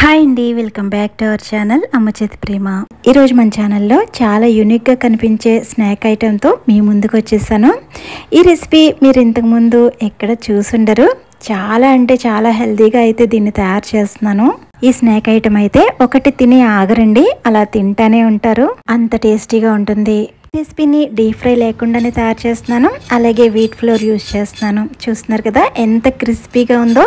Hi అండి, welcome back to our channel అమ్మ చేతి ప్రేమ. ఈరోజు మన ఛానల్లో చాలా యూనిక్గా కనిపించే స్నాక్ ఐటెంతో మీ ముందుకు వచ్చేసాను. ఈ రెసిపీ మీరు ఇంతకుముందు ఎక్కడ చూసుండరు. చాలా అంటే చాలా హెల్తీగా అయితే దీన్ని తయారు చేస్తున్నాను. ఈ స్నాక్ ఐటెం అయితే ఒకటి తిని ఆగరండి, అలా తింటానే ఉంటారు, అంత టేస్టీగా ఉంటుంది. రెసిపీని డీప్ ఫ్రై లేకుండానే తయారు చేస్తున్నాను. అలాగే వీట్ ఫ్లోర్ యూజ్ చేస్తున్నాను. చూస్తున్నారు కదా ఎంత క్రిస్పీగా ఉందో.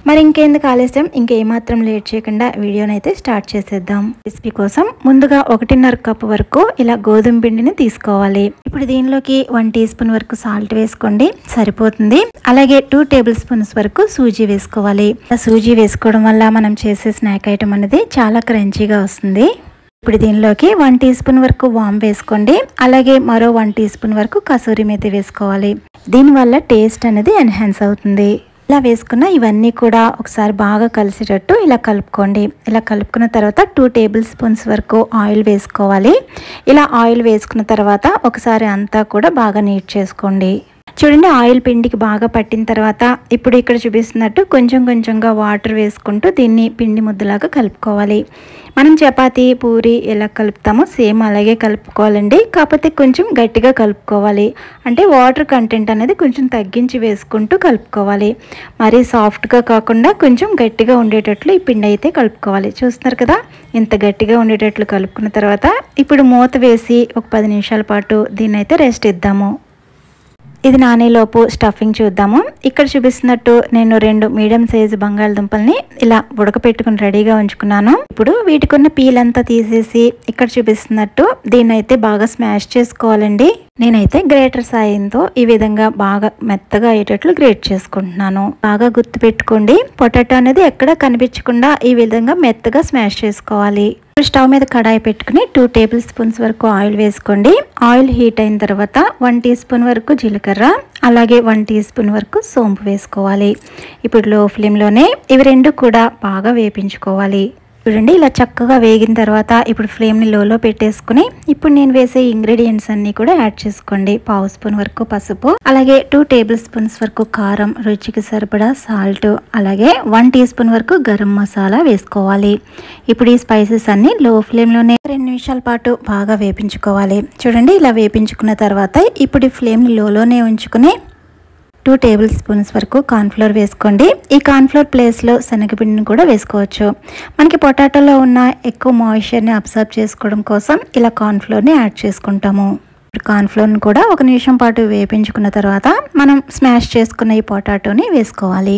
మరి ఇంకెందుకు ఆలస్యం, ఇంకేమాత్రం లేట్ చేయకుండా వీడియోని అయితే స్టార్ట్ చేసేద్దాం. రెసిపీ కోసం ముందుగా 1.5 కప్పు వరకు ఇలా గోధుమ పిండిని తీసుకోవాలి. ఇప్పుడు దీనిలోకి 1 టీ స్పూన్ వరకు సాల్ట్ వేసుకోండి, సరిపోతుంది. అలాగే 2 టేబుల్ స్పూన్స్ వరకు సూజీ వేసుకోవాలి. సూజీ వేసుకోవడం వల్ల మనం చేసే స్నాక్ ఐటమ్ అనేది చాలా క్రంచీగా వస్తుంది. ఇప్పుడు దీనిలోకి 1 టీ స్పూన్ వరకు వామ్ వేసుకోండి. అలాగే మరో 1 టీ స్పూన్ వరకు కసూరి మేతి వేసుకోవాలి. దీనివల్ల టేస్ట్ అనేది ఎన్హాన్స్ అవుతుంది. ఇలా వేసుకున్న ఇవన్నీ కూడా ఒకసారి బాగా కలిసేటట్టు ఇలా కలుపుకోండి. ఇలా కలుపుకున్న తర్వాత 2 టేబుల్ స్పూన్స్ వరకు ఆయిల్ వేసుకోవాలి. ఇలా ఆయిల్ వేసుకున్న తర్వాత ఒకసారి అంతా కూడా బాగా నీట్ చేసుకోండి. చూడండి, ఆయిల్ పిండికి బాగా పట్టిన తర్వాత ఇప్పుడు ఇక్కడ చూపిస్తున్నట్టు కొంచెం కొంచెంగా వాటర్ వేసుకుంటూ దీన్ని పిండి ముద్దలాగా కలుపుకోవాలి. మనం చపాతీ పూరి ఎలా కలుపుతామో సేమ్ అలాగే కలుపుకోవాలండి. కాకపోతే కొంచెం గట్టిగా కలుపుకోవాలి. అంటే వాటర్ కంటెంట్ అనేది కొంచెం తగ్గించి వేసుకుంటూ కలుపుకోవాలి. మరీ సాఫ్ట్గా కాకుండా కొంచెం గట్టిగా ఉండేటట్లు ఈ పిండి అయితే కలుపుకోవాలి. చూస్తున్నారు కదా, ఇంత గట్టిగా ఉండేటట్లు కలుపుకున్న తర్వాత ఇప్పుడు మూత వేసి ఒక 10 నిమిషాల పాటు దీన్ని అయితే రెస్ట్ ఇద్దాము. ఇది నానేలోపు స్టఫింగ్ చూద్దాము. ఇక్కడ చూపిస్తున్నట్టు నేను 2 మీడియం సైజు బంగాళదుంపల్ని ఇలా ఉడకపెట్టుకుని రెడీగా ఉంచుకున్నాను. ఇప్పుడు వీటికున్న పీల్ అంతా తీసేసి ఇక్కడ చూపిస్తున్నట్టు దీన్ని అయితే బాగా స్మాష్ చేసుకోవాలండి. నేనైతే గ్రేటర్ సాయంతో ఈ విధంగా బాగా మెత్తగా అయ్యేటట్లు గ్రేట్ చేసుకుంటున్నాను. బాగా గుర్తు పెట్టుకోండి, పొటాటో అనేది ఎక్కడ కనిపించకుండా ఈ విధంగా మెత్తగా స్మాష్ చేసుకోవాలి. స్టవ్ మీద కడాయి పెట్టుకుని 2 టేబుల్ స్పూన్స్ వరకు ఆయిల్ వేసుకోండి. ఆయిల్ హీట్ అయిన తర్వాత 1 టీ స్పూన్ వరకు జీలకర్ర, అలాగే 1 టీ స్పూన్ వరకు సోంపు వేసుకోవాలి. ఇప్పుడు లో ఫ్లేమ్లోనే ఇవి 2 కూడా బాగా వేపించుకోవాలి. చూడండి, ఇలా చక్కగా వేగిన తర్వాత ఇప్పుడు ఫ్లేమ్ని లోలో పెట్టేసుకుని ఇప్పుడు నేను వేసే ఇంగ్రీడియంట్స్ అన్నీ కూడా యాడ్ చేసుకోండి. 1/2 స్పూన్ వరకు పసుపు, అలాగే 2 టేబుల్ స్పూన్స్ వరకు కారం, రుచికి సరిపడా సాల్ట్, అలాగే 1 టీ స్పూన్ వరకు గరం మసాలా వేసుకోవాలి. ఇప్పుడు ఈ స్పైసెస్ అన్ని లో ఫ్లేమ్లోనే 2 నిమిషాల పాటు బాగా వేపించుకోవాలి. చూడండి, ఇలా వేపించుకున్న తర్వాత ఇప్పుడు ఈ ఫ్లేమ్ని లోలోనే ఉంచుకుని 2 టేబుల్ స్పూన్స్ వరకు కార్న్ఫ్లోర్ వేసుకోండి. ఈ కార్న్ఫ్లోర్ ప్లేస్లో శనగపిండిని కూడా వేసుకోవచ్చు. మనకి పొటాటోలో ఉన్న ఎక్కువ మాయిశ్చర్ని అబ్జర్వ్ చేసుకోవడం కోసం ఇలా కార్న్ఫ్లోర్ని యాడ్ చేసుకుంటాము. కార్న్ఫ్లోర్ని కూడా 1 నిమిషం పాటు వేపించుకున్న తర్వాత మనం స్మాష్ చేసుకున్న ఈ పొటాటోని వేసుకోవాలి.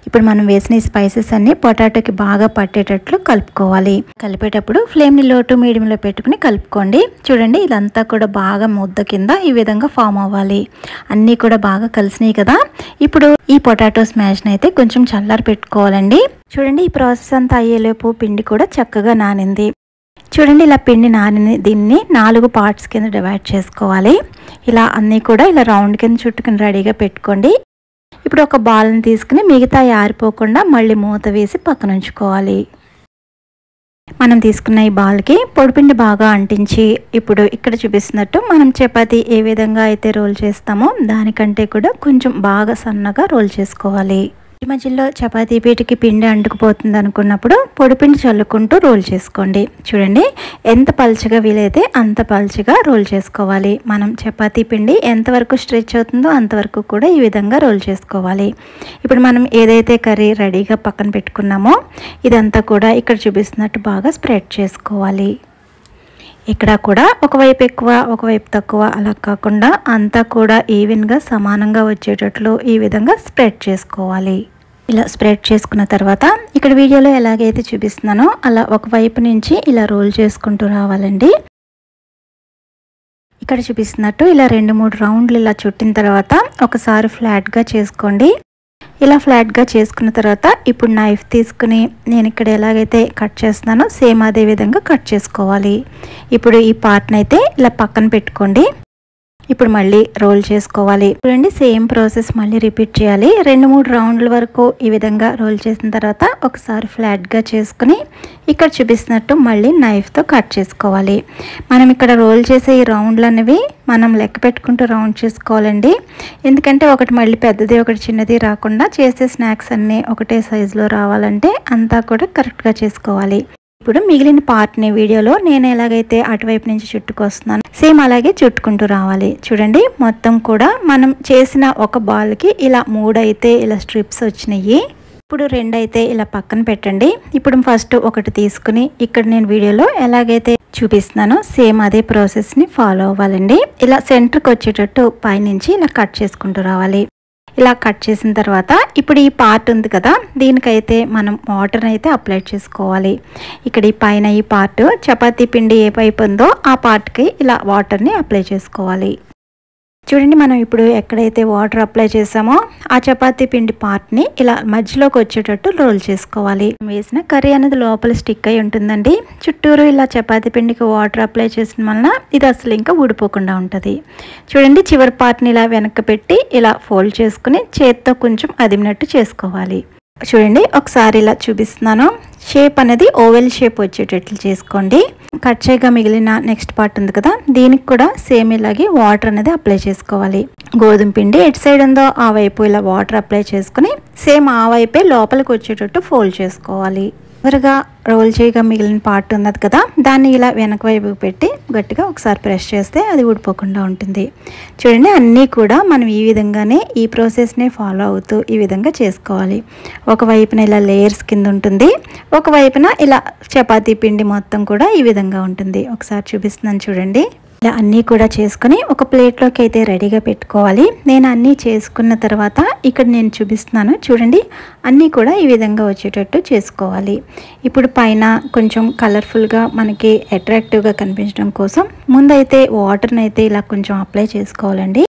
ఇప్పుడు మనం వేసిన ఈ స్పైసెస్ అన్ని పొటాటోకి బాగా పట్టేటట్లు కలుపుకోవాలి. కలిపేటప్పుడు ఫ్లేమ్ని లో టు మీడియంలో పెట్టుకుని కలుపుకోండి. చూడండి, ఇదంతా కూడా బాగా ముద్ద కింద ఈ విధంగా ఫామ్ అవ్వాలి. అన్నీ కూడా బాగా కలిసినాయి కదా. ఇప్పుడు ఈ పొటాటో స్మాష్ని అయితే కొంచెం చల్లారి పెట్టుకోవాలండి. చూడండి, ఈ ప్రాసెస్ అంతా అయ్యేలోపు పిండి కూడా చక్కగా నానింది. చూడండి, ఇలా పిండి నానిని దీన్ని 4 పార్ట్స్ కింద డివైడ్ చేసుకోవాలి. ఇలా అన్నీ కూడా ఇలా రౌండ్ కింద చుట్టుకుని రెడీగా పెట్టుకోండి. ఇప్పుడు ఒక బాల్ని తీసుకుని మిగతా ఆరిపోకుండా మళ్ళీ మూత వేసి పక్కన ఉంచుకోవాలి. మనం తీసుకున్న ఈ బాల్కి పొడిపిండి బాగా అంటించి ఇప్పుడు ఇక్కడ చూపిస్తున్నట్టు మనం చపాతీ ఏ విధంగా అయితే రోల్ చేస్తామో దానికంటే కూడా కొంచెం బాగా సన్నగా రోల్ చేసుకోవాలి. ఈ మధ్యలో చపాతీ పీటకి పిండి అంటుకుపోతుంది అనుకున్నప్పుడు పొడిపిండి చల్లుకుంటూ రోల్ చేసుకోండి. చూడండి, ఎంత పల్చగా వీలైతే అంత పల్చగా రోల్ చేసుకోవాలి. మనం చపాతీ పిండి ఎంతవరకు స్ట్రెచ్ అవుతుందో అంతవరకు కూడా ఈ విధంగా రోల్ చేసుకోవాలి. ఇప్పుడు మనం ఏదైతే కర్రీ రెడీగా పక్కన పెట్టుకున్నామో ఇదంతా కూడా ఇక్కడ చూపిస్తున్నట్టు బాగా స్ప్రెడ్ చేసుకోవాలి. ఇక్కడ కూడా ఒకవైపు ఎక్కువ ఒకవైపు తక్కువ అలా కాకుండా అంతా కూడా ఈవెన్గా సమానంగా వచ్చేటట్లు ఈ విధంగా స్ప్రెడ్ చేసుకోవాలి. ఇలా స్ప్రెడ్ చేసుకున్న తర్వాత ఇక్కడ వీడియోలో ఎలాగైతే చూపిస్తున్నానో అలా ఒకవైపు నుంచి ఇలా రోల్ చేసుకుంటూ రావాలండి. ఇక్కడ చూపిస్తున్నట్టు ఇలా 2-3 రౌండ్లు ఇలా చుట్టిన తర్వాత ఒకసారి ఫ్లాట్గా చేసుకోండి. ఇలా ఫ్లాట్గా చేసుకున్న తర్వాత ఇప్పుడు నైఫ్ తీసుకుని నేను ఇక్కడ ఎలాగైతే కట్ చేస్తున్నానో సేమ్ అదే విధంగా కట్ చేసుకోవాలి. ఇప్పుడు ఈ పార్ట్ని అయితే ఇలా పక్కన పెట్టుకోండి. ఇప్పుడు మళ్ళీ రోల్ చేసుకోవాలి. చూడండి సేమ్ ప్రాసెస్ మళ్ళీ రిపీట్ చేయాలి. 2-3 రౌండ్ల వరకు ఈ విధంగా రోల్ చేసిన తర్వాత ఒకసారి ఫ్లాట్గా చేసుకుని ఇక్కడ చూపిస్తున్నట్టు మళ్ళీ నైఫ్తో కట్ చేసుకోవాలి. మనం ఇక్కడ రోల్ చేసే ఈ రౌండ్లు అనేవి మనం లెక్క పెట్టుకుంటూ రౌండ్ చేసుకోవాలండి. ఎందుకంటే ఒకటి మళ్ళీ పెద్దది ఒకటి చిన్నది రాకుండా చేసే స్నాక్స్ అన్నీ ఒకటే సైజులో రావాలంటే అంతా కూడా కరెక్ట్గా చేసుకోవాలి. ఇప్పుడు మిగిలిన పార్ట్ని వీడియోలో నేను ఎలాగైతే అటువైపు నుంచి చుట్టుకొస్తున్నాను సేమ్ అలాగే చుట్టుకుంటూ రావాలి. చూడండి మొత్తం కూడా మనం చేసిన ఒక బాల్కి ఇలా 3 అయితే ఇలా స్ట్రిప్స్ వచ్చినాయి. ఇప్పుడు 2 అయితే ఇలా పక్కన పెట్టండి. ఇప్పుడు ఫస్ట్ ఒకటి తీసుకుని ఇక్కడ నేను వీడియోలో ఎలాగైతే చూపిస్తున్నానో సేమ్ అదే ప్రాసెస్ని ఫాలో అవ్వాలండి. ఇలా సెంటర్కి వచ్చేటట్టు పైనుంచి ఇలా కట్ చేసుకుంటూ రావాలి. ఇలా కట్ చేసిన తర్వాత ఇప్పుడు ఈ పార్ట్ ఉంది కదా, దీనికైతే మనం వాటర్ని అయితే అప్లై చేసుకోవాలి. ఇక్కడ ఈ పైన ఈ పార్ట్ చపాతీ పిండి ఏ పైపు ఉందో ఆ పార్ట్కి ఇలా వాటర్ని అప్లై చేసుకోవాలి. చూడండి మనం ఇప్పుడు ఎక్కడైతే వాటర్ అప్లై చేసామో ఆ చపాతీ పిండి పార్ట్ని ఇలా మధ్యలోకి వచ్చేటట్టు రోల్ చేసుకోవాలి. వేసిన కర్రీ అనేది లోపల స్టిక్ అయి ఉంటుందండి. చుట్టూరు ఇలా చపాతీ పిండికి వాటర్ అప్లై చేసిన వలన ఇది అసలు ఇంకా ఊడిపోకుండా ఉంటుంది. చూడండి చివరి పార్ట్ని ఇలా వెనక్కి పెట్టి ఇలా ఫోల్డ్ చేసుకుని చేత్తో కొంచెం అదిమినట్టు చేసుకోవాలి. చూడండి ఒకసారి ఇలా చూపిస్తున్నాను. షేప్ అనేది ఓవెల్ షేప్ వచ్చేటట్లు చేసుకోండి. కట్ చేయగా మిగిలిన నెక్స్ట్ పార్ట్ ఉంది కదా, దీనికి కూడా సేమ్ ఇలాగే వాటర్ అనేది అప్లై చేసుకోవాలి. గోధుమ పిండి ఎటు సైడ్ ఉందో ఆ వైపు ఇలా వాటర్ అప్లై చేసుకుని సేమ్ ఆ వైపే లోపలికి వచ్చేటట్టు ఫోల్డ్ చేసుకోవాలి. చివరిగా రోల్ చేయగా మిగిలిన పార్ట్ ఉన్నది కదా, దాన్ని ఇలా వెనక వైపుకి పెట్టి గట్టిగా ఒకసారి ప్రెస్ చేస్తే అది ఊడిపోకుండా ఉంటుంది. చూడండి అన్నీ కూడా మనం ఈ విధంగానే ఈ ప్రాసెస్ని ఫాలో అవుతూ ఈ విధంగా చేసుకోవాలి. ఒకవైపున ఇలా లేయర్స్ కింద ఉంటుంది, ఒకవైపున ఇలా చపాతీ పిండి మొత్తం కూడా ఈ విధంగా ఉంటుంది. ఒకసారి చూపిస్తున్నాను చూడండి. ఇలా అన్నీ కూడా చేసుకుని ఒక ప్లేట్లోకి అయితే రెడీగా పెట్టుకోవాలి. నేను అన్నీ చేసుకున్న తర్వాత ఇక్కడ నేను చూపిస్తున్నాను చూడండి, అన్నీ కూడా ఈ విధంగా వచ్చేటట్టు చేసుకోవాలి. ఇప్పుడు పైన కొంచెం కలర్ఫుల్గా మనకి అట్రాక్టివ్గా కనిపించడం కోసం ముందైతే వాటర్ని అయితే ఇలా కొంచెం అప్లై చేసుకోవాలండి.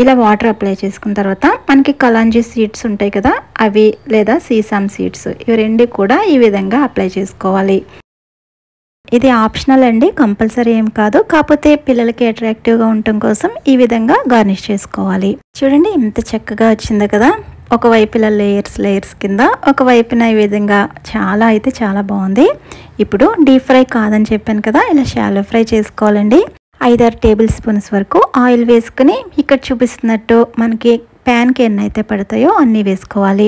ఇలా వాటర్ అప్లై చేసుకున్న తర్వాత మనకి కలాంజీ సీడ్స్ ఉంటాయి కదా, అవి లేదా సీసామ్ సీడ్స్, ఇవి 2 కూడా ఈ విధంగా అప్లై చేసుకోవాలి. ఇది ఆప్షనల్ అండి, కంపల్సరీ ఏం కాదు. కాకపోతే పిల్లలకి అట్రాక్టివ్గా ఉండటం కోసం ఈ విధంగా గార్నిష్ చేసుకోవాలి. చూడండి ఎంత చక్కగా వచ్చిందో కదా. ఒకవైపు ఇలా లేయర్స్ కింద, ఒకవైపున ఈ విధంగా చాలా అయితే చాలా బాగుంది. ఇప్పుడు డీప్ ఫ్రై కాదని చెప్పాను కదా, ఇలా షాలో ఫ్రై చేసుకోవాలండి. 5-6 టేబుల్ స్పూన్స్ వరకు ఆయిల్ వేసుకుని ఇక్కడ చూపిస్తున్నట్టు మనకి ప్యాన్కి ఎన్ని అయితే పడతాయో అన్నీ వేసుకోవాలి.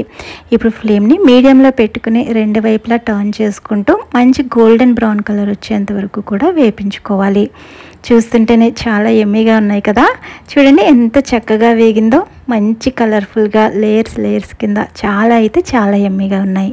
ఇప్పుడు ఫ్లేమ్ని మీడియంలో పెట్టుకుని 2 వైపులా టర్న్ చేసుకుంటూ మంచి గోల్డెన్ బ్రౌన్ కలర్ వచ్చేంత వరకు కూడా వేపించుకోవాలి. చూస్తుంటేనే చాలా ఎమ్మీగా ఉన్నాయి కదా. చూడండి ఎంత చక్కగా వేగిందో, మంచి కలర్ఫుల్గా లేయర్స్ కింద చాలా అయితే చాలా ఎమ్మీగా ఉన్నాయి.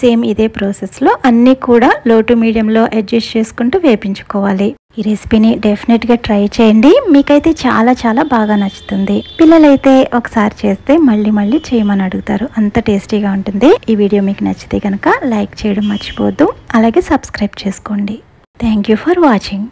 సేమ్ ఇదే ప్రాసెస్లో అన్నీ కూడా లో టు మీడియంలో అడ్జస్ట్ చేసుకుంటూ వేపించుకోవాలి. ఈ రెసిపీని డెఫినెట్గా ట్రై చేయండి, మీకైతే చాలా చాలా బాగా నచ్చుతుంది. పిల్లలైతే ఒకసారి చేస్తే మళ్ళీ చేయమని అడుగుతారు, అంత టేస్టీగా ఉంటుంది. ఈ వీడియో మీకు నచ్చితే కనుక లైక్ చేయడం మర్చిపోవద్దు, అలాగే సబ్స్క్రైబ్ చేసుకోండి. Thank you for watching.